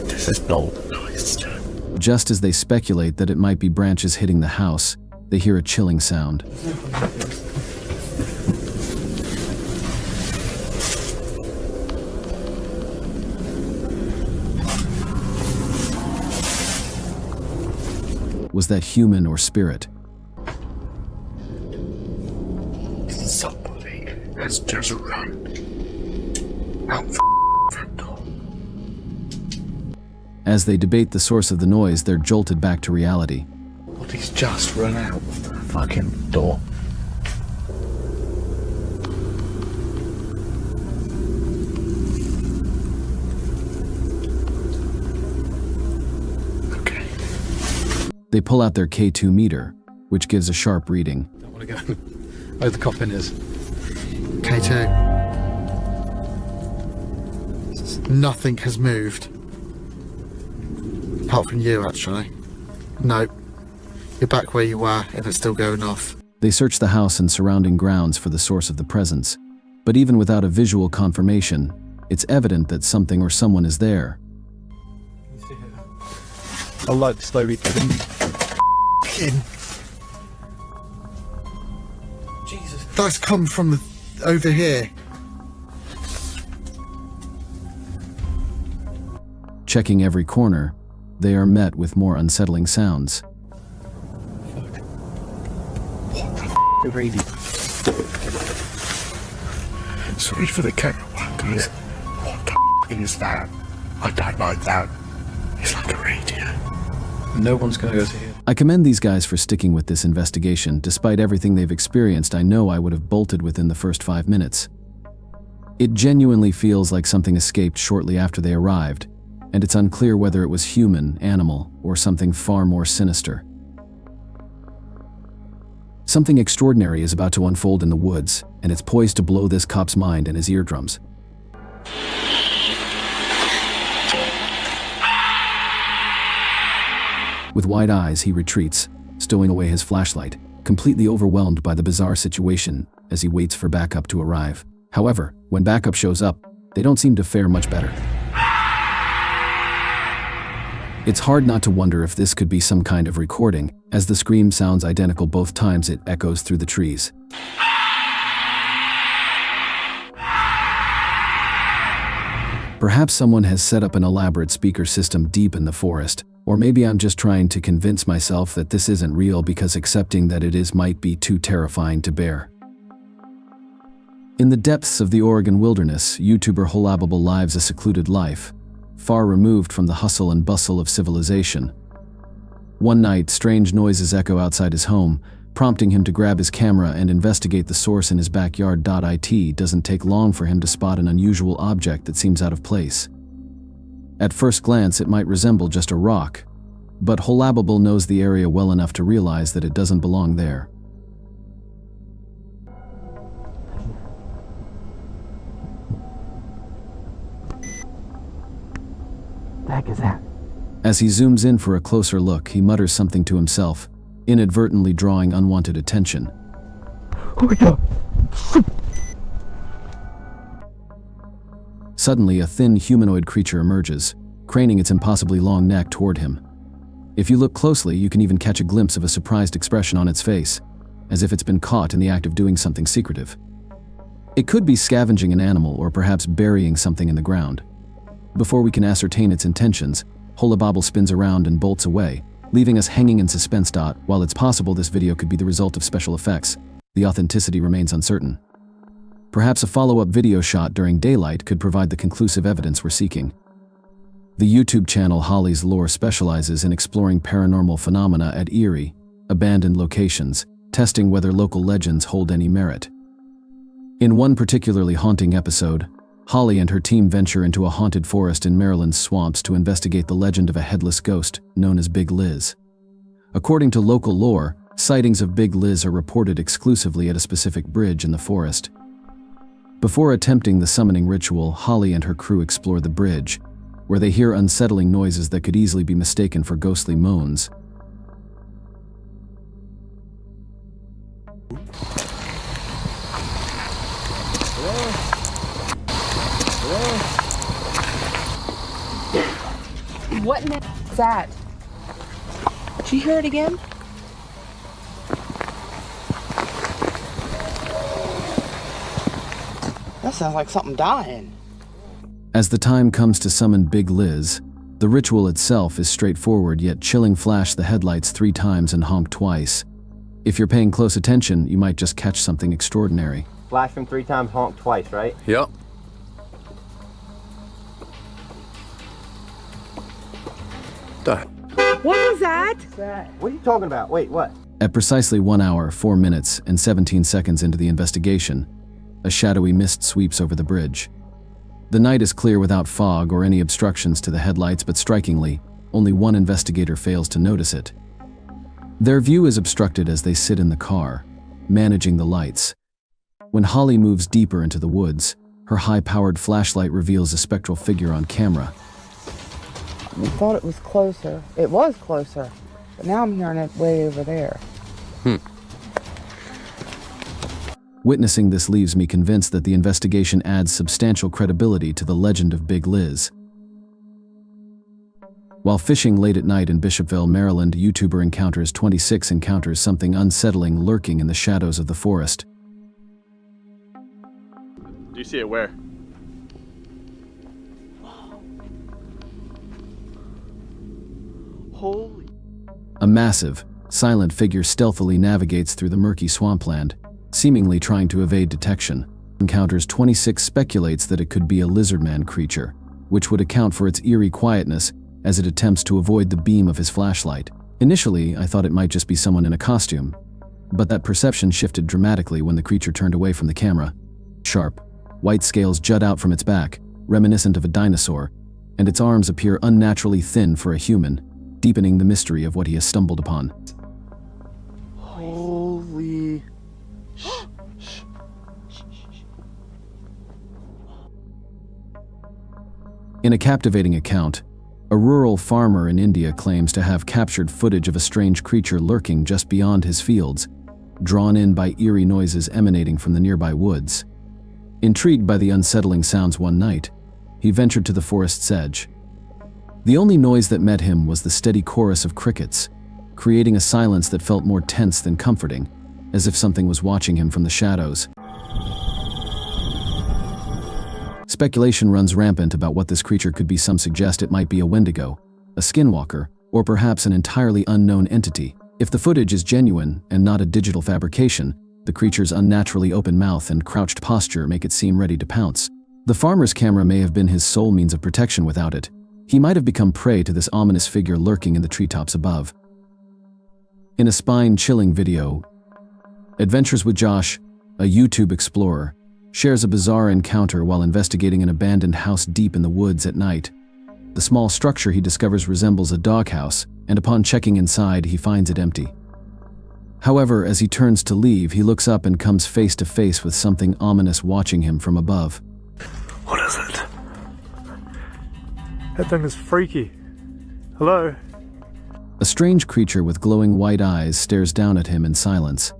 [SPEAKER 5] This is no noise.
[SPEAKER 2] Just as they speculate that it might be branches hitting the house, they hear a chilling sound. Was that human or spirit?
[SPEAKER 5] Somebody has just run out the front door.
[SPEAKER 2] As they debate the source of the noise, they're jolted back to reality.
[SPEAKER 5] Somebody's just run out of the fucking door.
[SPEAKER 2] They pull out their K2 meter, which gives a sharp reading.
[SPEAKER 4] I want to go where the coffin is. K2. Nothing has moved. Apart from you, actually. No. You're back where you were, and it's still going off.
[SPEAKER 2] They search the house and surrounding grounds for the source of the presence. But even without a visual confirmation, it's evident that something or someone is there.
[SPEAKER 4] I like the slowly Jesus. That's come from over here.
[SPEAKER 2] Checking every corner, they are met with more unsettling sounds.
[SPEAKER 5] The radio. Sorry for the camera guys. What the is that? I don't like that. It's like a radio.
[SPEAKER 4] No one's going to go to here.
[SPEAKER 2] I commend these guys for sticking with this investigation. Despite everything they've experienced, I know I would have bolted within the first 5 minutes. It genuinely feels like something escaped shortly after they arrived, and it's unclear whether it was human, animal, or something far more sinister. Something extraordinary is about to unfold in the woods, and it's poised to blow this cop's mind and his eardrums. With wide eyes, he retreats, stowing away his flashlight, completely overwhelmed by the bizarre situation as he waits for backup to arrive. However, when backup shows up, they don't seem to fare much better. It's hard not to wonder if this could be some kind of recording, as the scream sounds identical both times it echoes through the trees. Perhaps someone has set up an elaborate speaker system deep in the forest, or maybe I'm just trying to convince myself that this isn't real because accepting that it is might be too terrifying to bear. In the depths of the Oregon wilderness, YouTuber Holabable lives a secluded life, far removed from the hustle and bustle of civilization. One night, strange noises echo outside his home, prompting him to grab his camera and investigate the source in his backyard. It doesn't take long for him to spot an unusual object that seems out of place. At first glance, it might resemble just a rock, but Holabable knows the area well enough to realize that it doesn't belong there.
[SPEAKER 17] The heck is that?
[SPEAKER 2] As he zooms in for a closer look, he mutters something to himself, inadvertently drawing unwanted attention. Suddenly, a thin humanoid creature emerges, craning its impossibly long neck toward him. If you look closely, you can even catch a glimpse of a surprised expression on its face, as if it's been caught in the act of doing something secretive. It could be scavenging an animal or perhaps burying something in the ground. Before we can ascertain its intentions, Holabable spins around and bolts away, leaving us hanging in suspense. While it's possible this video could be the result of special effects, the authenticity remains uncertain. Perhaps a follow-up video shot during daylight could provide the conclusive evidence we're seeking. The YouTube channel Holly's Lore specializes in exploring paranormal phenomena at eerie, abandoned locations, testing whether local legends hold any merit. In one particularly haunting episode, Holly and her team venture into a haunted forest in Maryland's swamps to investigate the legend of a headless ghost known as Big Liz. According to local lore, sightings of Big Liz are reported exclusively at a specific bridge in the forest. Before attempting the summoning ritual, Holly and her crew explore the bridge, where they hear unsettling noises that could easily be mistaken for ghostly moans.
[SPEAKER 18] What in the is that? Did you hear it again? That sounds like something dying.
[SPEAKER 2] As the time comes to summon Big Liz, the ritual itself is straightforward yet chilling. Flash the headlights 3 times and honk twice. If you're paying close attention, you might just catch something extraordinary.
[SPEAKER 19] Flash them 3 times, honk twice, right?
[SPEAKER 12] Yep.
[SPEAKER 18] What was that?
[SPEAKER 19] What are you talking about? Wait, what?
[SPEAKER 2] At precisely 1 hour, 4 minutes, and 17 seconds into the investigation, a shadowy mist sweeps over the bridge. The night is clear without fog or any obstructions to the headlights, but strikingly, only one investigator fails to notice it. Their view is obstructed as they sit in the car, managing the lights. When Holly moves deeper into the woods, her high-powered flashlight reveals a spectral figure on camera.
[SPEAKER 18] I thought it was closer. It was closer, but now I'm hearing it way over there.
[SPEAKER 2] Witnessing this leaves me convinced that the investigation adds substantial credibility to the legend of Big Liz. While fishing late at night in Bishopville, Maryland, YouTuber Encounters 26 encounters something unsettling lurking in the shadows of the forest.
[SPEAKER 12] Do you see it where?
[SPEAKER 18] Holy.
[SPEAKER 2] A massive, silent figure stealthily navigates through the murky swampland, seemingly trying to evade detection. Encounters 26 speculates that it could be a lizardman creature, which would account for its eerie quietness as it attempts to avoid the beam of his flashlight. Initially, I thought it might just be someone in a costume, but that perception shifted dramatically when the creature turned away from the camera. Sharp, white scales jut out from its back, reminiscent of a dinosaur, and its arms appear unnaturally thin for a human, deepening the mystery of what he has stumbled upon.
[SPEAKER 18] Holy.
[SPEAKER 2] In a captivating account, a rural farmer in India claims to have captured footage of a strange creature lurking just beyond his fields, drawn in by eerie noises emanating from the nearby woods. Intrigued by the unsettling sounds one night, he ventured to the forest's edge. The only noise that met him was the steady chorus of crickets, creating a silence that felt more tense than comforting, as if something was watching him from the shadows. Speculation runs rampant about what this creature could be. Some suggest it might be a Wendigo, a skinwalker, or perhaps an entirely unknown entity. If the footage is genuine and not a digital fabrication, the creature's unnaturally open mouth and crouched posture make it seem ready to pounce. The farmer's camera may have been his sole means of protection. Without it, he might have become prey to this ominous figure lurking in the treetops above. In a spine-chilling video, Adventures with Josh, a YouTube explorer, shares a bizarre encounter while investigating an abandoned house deep in the woods at night. The small structure he discovers resembles a doghouse, and upon checking inside, he finds it empty. However, as he turns to leave, he looks up and comes face to face with something ominous watching him from above.
[SPEAKER 12] What is it? That thing is freaky. Hello?
[SPEAKER 2] A strange creature with glowing white eyes stares down at him in silence.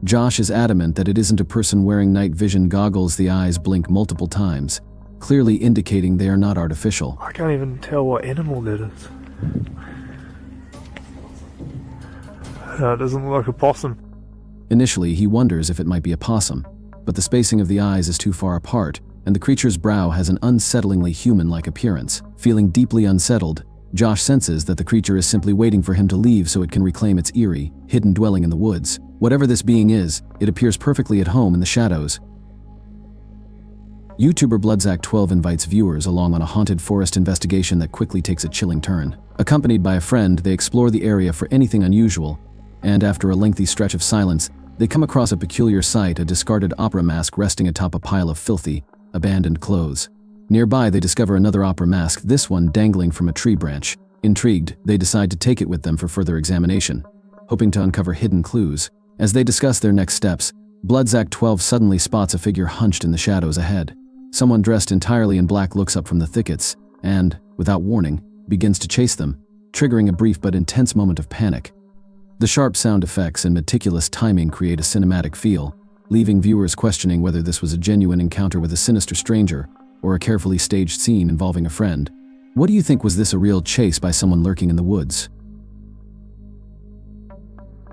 [SPEAKER 2] Josh is adamant that it isn't a person wearing night vision goggles. The eyes blink multiple times, clearly indicating they are not artificial.
[SPEAKER 12] I can't even tell what animal that is. It doesn't look like a possum.
[SPEAKER 2] Initially, he wonders if it might be a possum, but the spacing of the eyes is too far apart, and the creature's brow has an unsettlingly human-like appearance. Feeling deeply unsettled, Josh senses that the creature is simply waiting for him to leave so it can reclaim its eerie, hidden dwelling in the woods. Whatever this being is, it appears perfectly at home in the shadows. YouTuber Bloodzack12 invites viewers along on a haunted forest investigation that quickly takes a chilling turn. Accompanied by a friend, they explore the area for anything unusual, and after a lengthy stretch of silence, they come across a peculiar sight: a discarded opera mask resting atop a pile of filthy, abandoned clothes. Nearby, they discover another opera mask, this one dangling from a tree branch. Intrigued, they decide to take it with them for further examination, hoping to uncover hidden clues. As they discuss their next steps, Bloodzack12 suddenly spots a figure hunched in the shadows ahead. Someone dressed entirely in black looks up from the thickets and, without warning, begins to chase them, triggering a brief but intense moment of panic. The sharp sound effects and meticulous timing create a cinematic feel, leaving viewers questioning whether this was a genuine encounter with a sinister stranger or a carefully staged scene involving a friend. What do you think? Was this a real chase by someone lurking in the woods?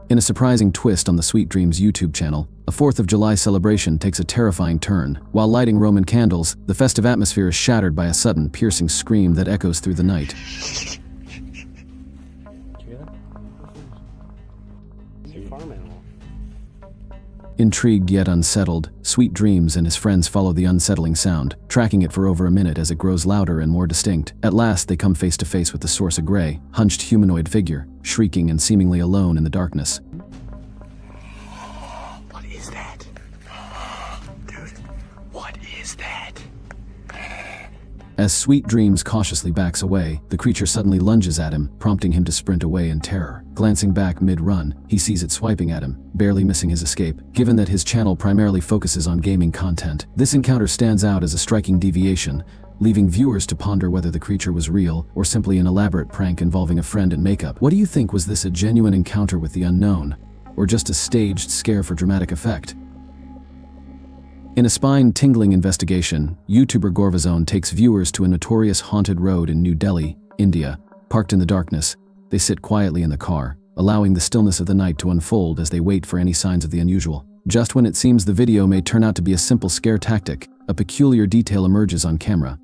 [SPEAKER 2] In a surprising twist on the Sweet Dreams YouTube channel, a 4th of July celebration takes a terrifying turn. While lighting Roman candles, the festive atmosphere is shattered by a sudden, piercing scream that echoes through the night. Intrigued yet unsettled, Sweet Dreams and his friends follow the unsettling sound, tracking it for over a minute as it grows louder and more distinct. At last, they come face to face with the source, a gray, hunched humanoid figure, shrieking and seemingly alone in the darkness.
[SPEAKER 5] What is that? Dude, what is that?
[SPEAKER 2] As Sweet Dreams cautiously backs away, the creature suddenly lunges at him, prompting him to sprint away in terror. Glancing back mid-run, he sees it swiping at him, barely missing his escape. Given that his channel primarily focuses on gaming content, this encounter stands out as a striking deviation, leaving viewers to ponder whether the creature was real or simply an elaborate prank involving a friend in makeup. What do you think? Was this a genuine encounter with the unknown, or just a staged scare for dramatic effect? In a spine-tingling investigation, YouTuber Gorvazone takes viewers to a notorious haunted road in New Delhi, India. Parked in the darkness, they sit quietly in the car, allowing the stillness of the night to unfold as they wait for any signs of the unusual. Just when it seems the video may turn out to be a simple scare tactic, a peculiar detail emerges on camera.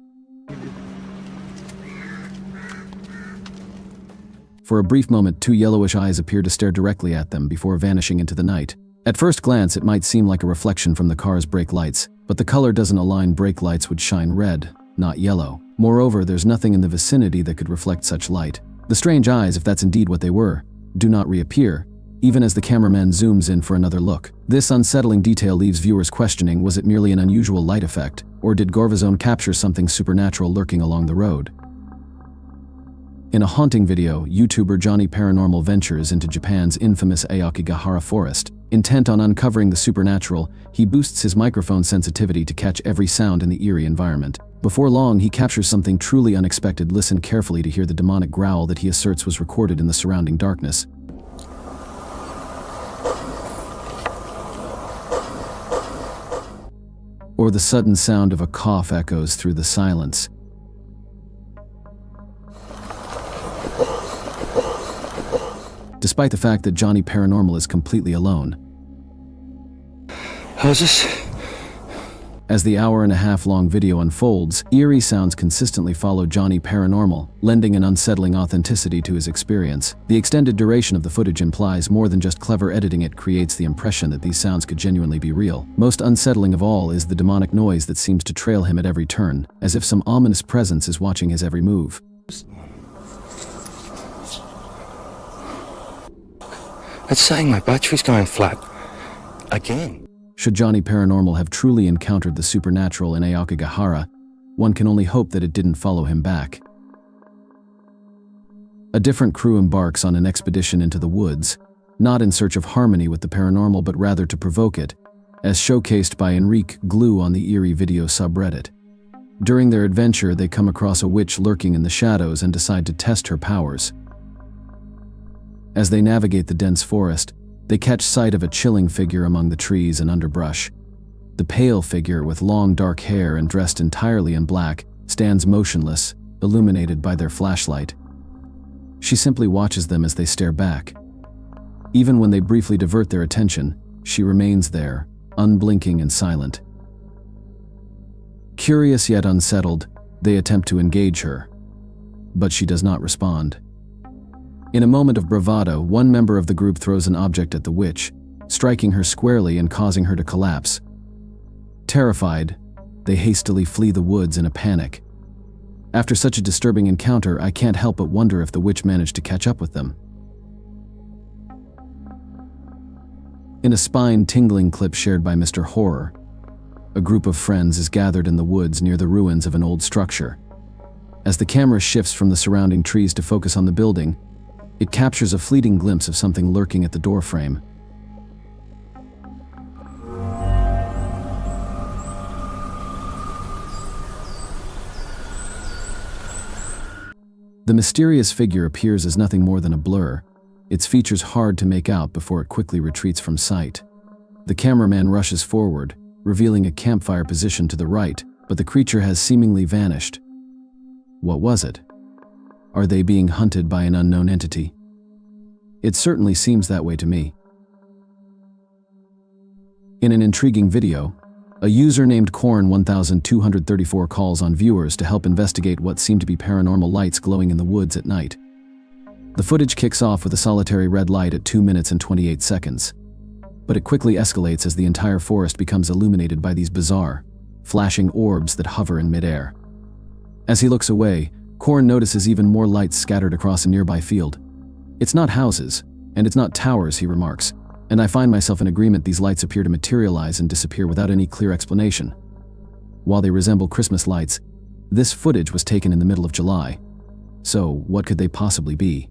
[SPEAKER 2] For a brief moment, 2 yellowish eyes appear to stare directly at them before vanishing into the night. At first glance, it might seem like a reflection from the car's brake lights, but the color doesn't align. Brake lights would shine red, not yellow. Moreover, there's nothing in the vicinity that could reflect such light. The strange eyes, if that's indeed what they were, do not reappear, even as the cameraman zooms in for another look. This unsettling detail leaves viewers questioning, was it merely an unusual light effect, or did Gorvazone capture something supernatural lurking along the road? In a haunting video, YouTuber Johnny Paranormal ventures into Japan's infamous Aokigahara forest. Intent on uncovering the supernatural, he boosts his microphone sensitivity to catch every sound in the eerie environment. Before long, he captures something truly unexpected. Listen carefully to hear the demonic growl that he asserts was recorded in the surrounding darkness. Or the sudden sound of a cough echoes through the silence. Despite the fact that Johnny Paranormal is completely alone.
[SPEAKER 9] How's this?
[SPEAKER 2] As the hour-and-a-half-long video unfolds, eerie sounds consistently follow Johnny Paranormal, lending an unsettling authenticity to his experience. The extended duration of the footage implies more than just clever editing. It creates the impression that these sounds could genuinely be real. Most unsettling of all is the demonic noise that seems to trail him at every turn, as if some ominous presence is watching his every move.
[SPEAKER 9] It's saying my battery's going flat. Again.
[SPEAKER 2] Should Johnny Paranormal have truly encountered the supernatural in Aokigahara, one can only hope that it didn't follow him back. A different crew embarks on an expedition into the woods, not in search of harmony with the paranormal but rather to provoke it, as showcased by Enrique Glue on the eerie video subreddit. During their adventure, they come across a witch lurking in the shadows and decide to test her powers. As they navigate the dense forest, they catch sight of a chilling figure among the trees and underbrush. The pale figure, with long dark hair and dressed entirely in black, stands motionless, illuminated by their flashlight. She simply watches them as they stare back. Even when they briefly divert their attention, she remains there, unblinking and silent. Curious yet unsettled, they attempt to engage her, but she does not respond. In a moment of bravado, one member of the group throws an object at the witch, striking her squarely and causing her to collapse. Terrified, they hastily flee the woods in a panic. After such a disturbing encounter, I can't help but wonder if the witch managed to catch up with them. In a spine-tingling clip shared by Mr. Horror, a group of friends is gathered in the woods near the ruins of an old structure. As the camera shifts from the surrounding trees to focus on the building, it captures a fleeting glimpse of something lurking at the doorframe. The mysterious figure appears as nothing more than a blur, its features hard to make out before it quickly retreats from sight. The cameraman rushes forward, revealing a campfire position to the right, but the creature has seemingly vanished. What was it? Are they being hunted by an unknown entity? It certainly seems that way to me. In an intriguing video, a user named Corn1234 calls on viewers to help investigate what seem to be paranormal lights glowing in the woods at night. The footage kicks off with a solitary red light at 2 minutes and 28 seconds, but it quickly escalates as the entire forest becomes illuminated by these bizarre, flashing orbs that hover in midair. As he looks away, Corn notices even more lights scattered across a nearby field. It's not houses, and it's not towers, he remarks, and I find myself in agreement. These lights appear to materialize and disappear without any clear explanation. While they resemble Christmas lights, this footage was taken in the middle of July. So, what could they possibly be?